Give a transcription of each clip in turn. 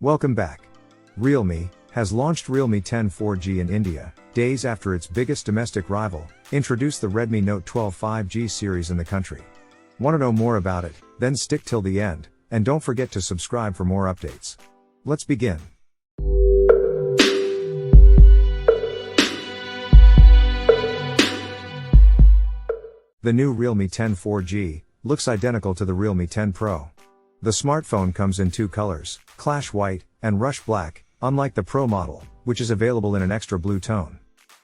Welcome back. Realme has launched Realme 10 4G in India, days after its biggest domestic rival introduced the Redmi Note 12 5G series in the country. Want to know more about it? Then stick till the end, and don't forget to subscribe for more updates. Let's begin. The new Realme 10 4G looks identical to the Realme 10 Pro. The smartphone comes in two colors, Clash White and Rush Black, unlike the Pro model, which is available in an extra blue tone.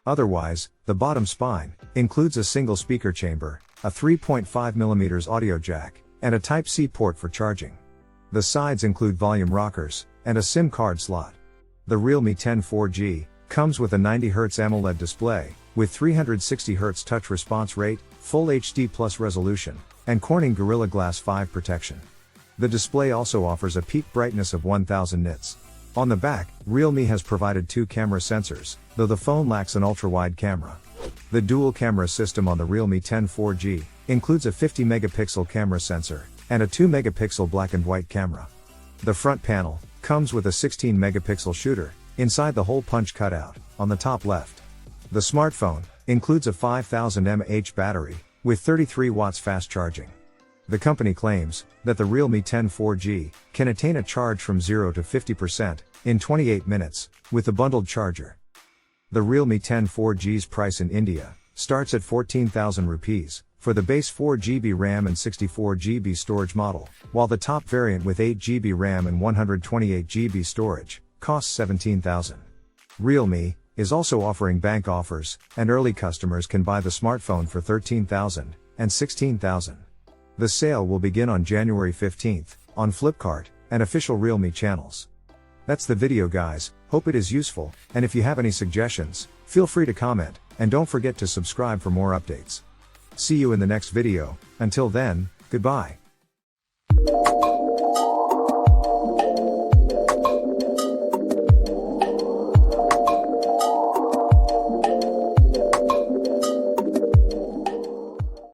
Otherwise, the bottom spine includes a single speaker chamber, a 3.5mm audio jack, and a Type-C port for charging. The sides include volume rockers and a SIM card slot. The Realme 10 4G comes with a 90Hz AMOLED display with 360Hz touch response rate, Full HD Plus resolution, and Corning Gorilla Glass 5 protection. The display also offers a peak brightness of 1000 nits. On the back, Realme has provided two camera sensors, though the phone lacks an ultra-wide camera. The dual camera system on the Realme 10 4G includes a 50-megapixel camera sensor and a 2-megapixel black and white camera. The front panel comes with a 16-megapixel shooter inside the hole punch cutout on the top left. The smartphone includes a 5000 mAh battery with 33 watts fast charging. The company claims that the Realme 10 4G can attain a charge from 0 to 50% in 28 minutes with the bundled charger. The Realme 10 4G's price in India starts at 14,000 rupees for the base 4GB RAM and 64GB storage model, while the top variant with 8GB RAM and 128GB storage costs 17,000. Realme is also offering bank offers, and early customers can buy the smartphone for 13,000 and 16,000. The sale will begin on January 15th, on Flipkart and official Realme channels. That's the video, guys. Hope it is useful, and if you have any suggestions, feel free to comment, and don't forget to subscribe for more updates. See you in the next video. Until then, goodbye.